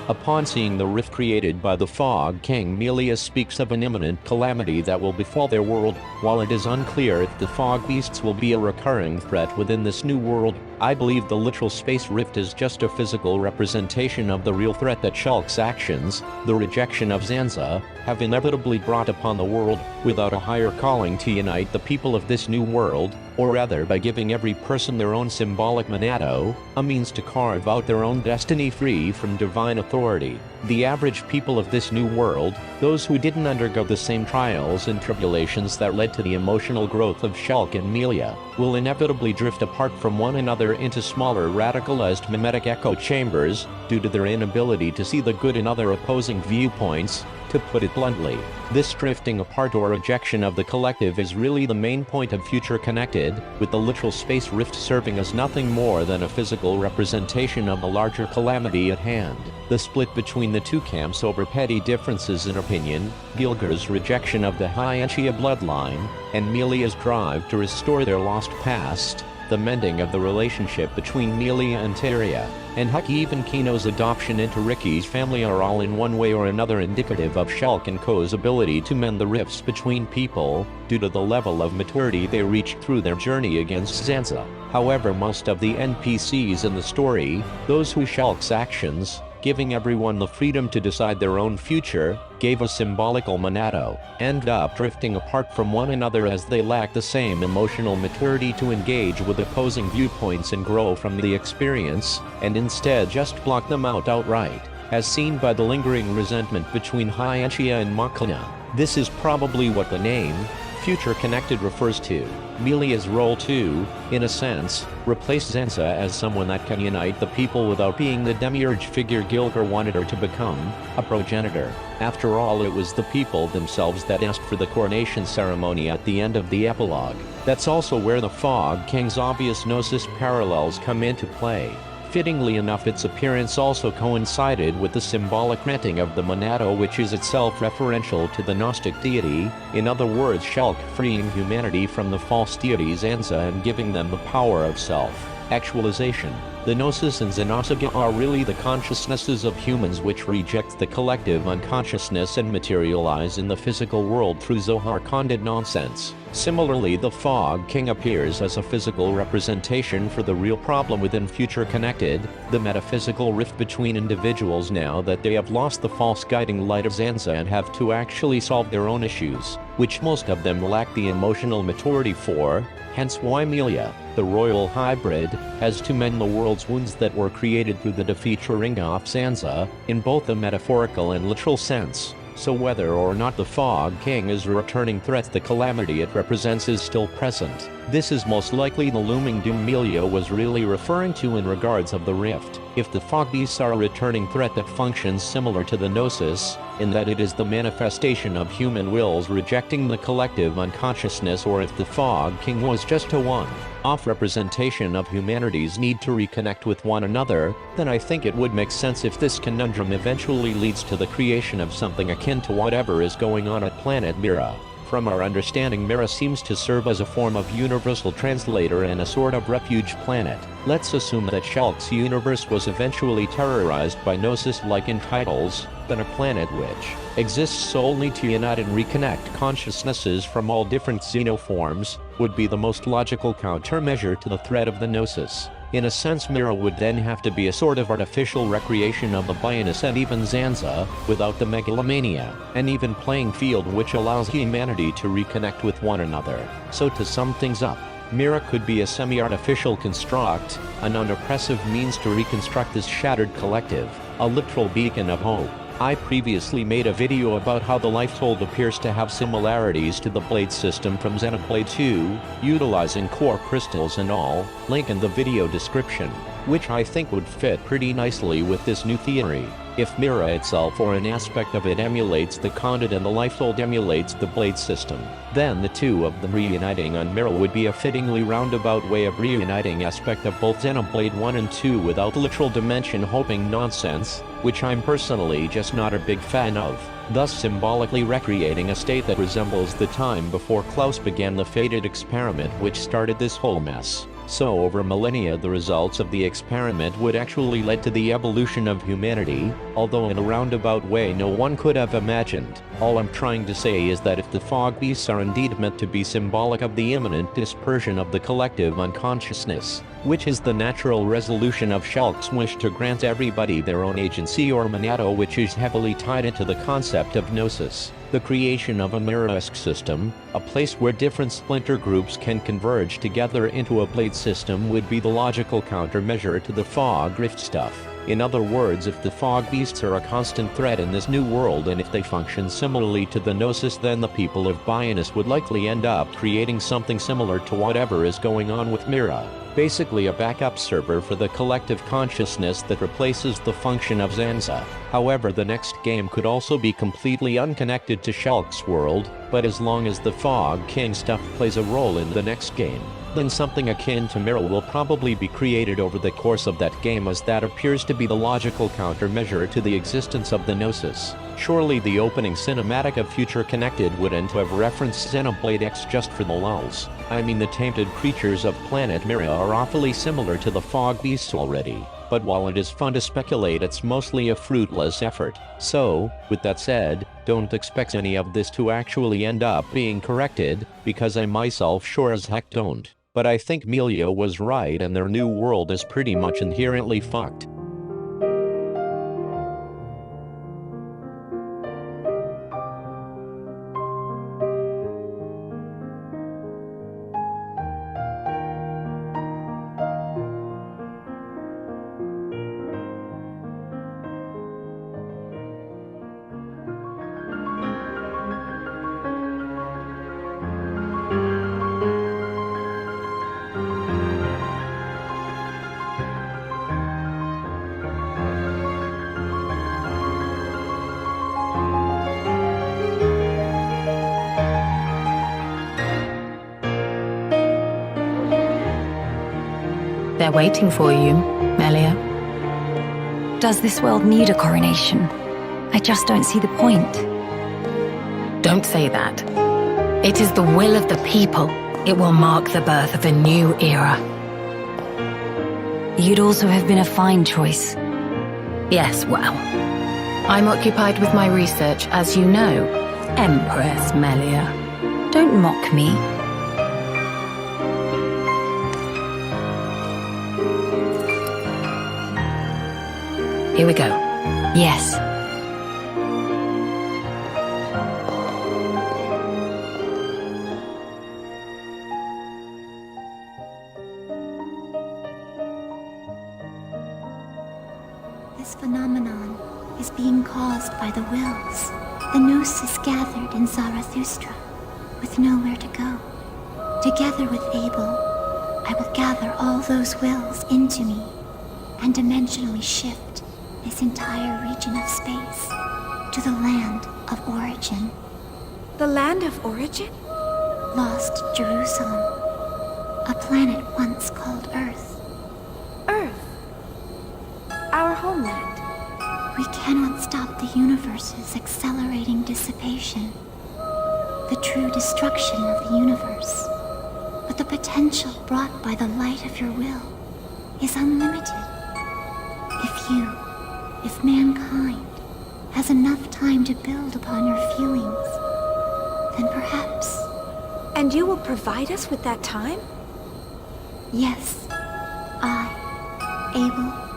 Upon seeing the rift created by the Fog King, Melia speaks of an imminent calamity that will befall their world. While it is unclear if the fog beasts will be a recurring threat within this new world, I believe the literal space rift is just a physical representation of the real threat that Shulk's actions, the rejection of Zanza, have inevitably brought upon the world, without a higher calling to unite the people of this new world, or rather by giving every person their own symbolic monado, a means to carve out their own destiny free from divine authority. The average people of this new world, those who didn't undergo the same trials and tribulations that led to the emotional growth of Shulk and Melia, will inevitably drift apart from one another into smaller radicalized mimetic echo chambers, due to their inability to see the good in other opposing viewpoints. To put it bluntly, this drifting apart or rejection of the collective is really the main point of Future Connected, with the literal space rift serving as nothing more than a physical representation of the larger calamity at hand. The split between the two camps over petty differences in opinion, Gilger's rejection of the Hyentia bloodline, and Melia's drive to restore their lost past, the mending of the relationship between Melia and Tyrea, and heck, even Kino's adoption into Riki's family are all in one way or another indicative of Shulk and Co.'s ability to mend the rifts between people, due to the level of maturity they reached through their journey against Zanza. However, most of the NPCs in the story, those who Shulk's actions, giving everyone the freedom to decide their own future, gave a symbolical monado, end up drifting apart from one another as they lack the same emotional maturity to engage with opposing viewpoints and grow from the experience, and instead just block them out outright, as seen by the lingering resentment between Hyentia and Makina. This is probably what the name Future Connected refers to. Melia's role too, in a sense, replaced Zanza as someone that can unite the people without being the demiurge figure Gilger wanted her to become, a progenitor. After all, it was the people themselves that asked for the coronation ceremony at the end of the epilogue. That's also where the Fog King's obvious Gnosis parallels come into play. Fittingly enough, its appearance also coincided with the symbolic renting of the monado, which is itself referential to the Gnostic deity, in other words Shulk freeing humanity from the false deity Zanza and giving them the power of self-actualization. The Gnosis and Xenosaga are really the consciousnesses of humans which reject the collective unconsciousness and materialize in the physical world through Zohar Conduit nonsense. Similarly, the Fog King appears as a physical representation for the real problem within Future Connected, the metaphysical rift between individuals now that they have lost the false guiding light of Zanza and have to actually solve their own issues, which most of them lack the emotional maturity for, hence why Melia, the royal hybrid, has to mend the world's wounds that were created through the defeat of Zanza, in both a metaphorical and literal sense. So whether or not the Fog King is a returning threat, the calamity it represents is still present. This is most likely the looming doom Melia was really referring to in regards of the rift. If the Fog Beasts are a returning threat that functions similar to the Gnosis, in that it is the manifestation of human wills rejecting the collective unconsciousness, or if the Fog King was just a one-off representation of humanity's need to reconnect with one another, then I think it would make sense if this conundrum eventually leads to the creation of something akin to whatever is going on at planet Mira. From our understanding, Mira seems to serve as a form of universal translator and a sort of refuge planet. Let's assume that Shulk's universe was eventually terrorized by Gnosis like Untitled, then a planet which exists solely to unite and reconnect consciousnesses from all different xenoforms, would be the most logical countermeasure to the threat of the Gnosis. In a sense, Mira would then have to be a sort of artificial recreation of the Bioness and even Zanza, without the megalomania, and even playing field which allows humanity to reconnect with one another. So to sum things up, Mira could be a semi-artificial construct, an unoppressive means to reconstruct this shattered collective, a literal beacon of hope. I previously made a video about how the Lifehold appears to have similarities to the blade system from Xenoblade 2, utilizing core crystals and all, link in the video description, which I think would fit pretty nicely with this new theory. If Mira itself or an aspect of it emulates the Conduit and the Lifehold emulates the blade system, then the two of them reuniting on Mira would be a fittingly roundabout way of reuniting aspect of both Xenoblade 1 and 2 without literal dimension hopping nonsense, which I'm personally just not a big fan of, thus symbolically recreating a state that resembles the time before Klaus began the fated experiment which started this whole mess. So over millennia the results of the experiment would actually lead to the evolution of humanity, although in a roundabout way no one could have imagined. All I'm trying to say is that if the fog beasts are indeed meant to be symbolic of the imminent dispersion of the collective unconsciousness, which is the natural resolution of Shulk's wish to grant everybody their own agency, or Monado, which is heavily tied into the concept of Gnosis, the creation of a Mira-esque system, a place where different splinter groups can converge together into a blade system, would be the logical countermeasure to the fog rift stuff. In other words, if the fog beasts are a constant threat in this new world, and if they function similarly to the Gnosis, then the people of Bionis would likely end up creating something similar to whatever is going on with Mira. Basically a backup server for the collective consciousness that replaces the function of Zanza. However, the next game could also be completely unconnected to Shulk's world, but as long as the Fog King stuff plays a role in the next game, then something akin to Mira will probably be created over the course of that game, as that appears to be the logical countermeasure to the existence of the Gnosis. Surely the opening cinematic of Future Connected would end to have referenced Xenoblade X just for the lulz. I mean, the tainted creatures of planet Mira are awfully similar to the fog beasts already, but while it is fun to speculate, it's mostly a fruitless effort. So, with that said, don't expect any of this to actually end up being corrected, because I myself sure as heck don't. But I think Melia was right, and their new world is pretty much inherently fucked. They're waiting for you, Melia. Does this world need a coronation? I just don't see the point. Don't say that. It is the will of the people. It will mark the birth of a new era. You'd also have been a fine choice. Yes, well, I'm occupied with my research, as you know, Empress Melia. Don't mock me. Here we go. Yes. This phenomenon is being caused by the wills. The Gnosis gathered in Zarathustra, with nowhere to go. Together with Abel, I will gather all those wills into me, and dimensionally shift this entire region of space to the land of origin. The land of origin? Lost Jerusalem, a planet once called Earth. Earth? Our homeland? We cannot stop the universe's accelerating dissipation, the true destruction of the universe. But the potential brought by the light of your will is unlimited. If mankind has enough time to build upon your feelings, then perhaps... And you will provide us with that time? Yes, I, Abel,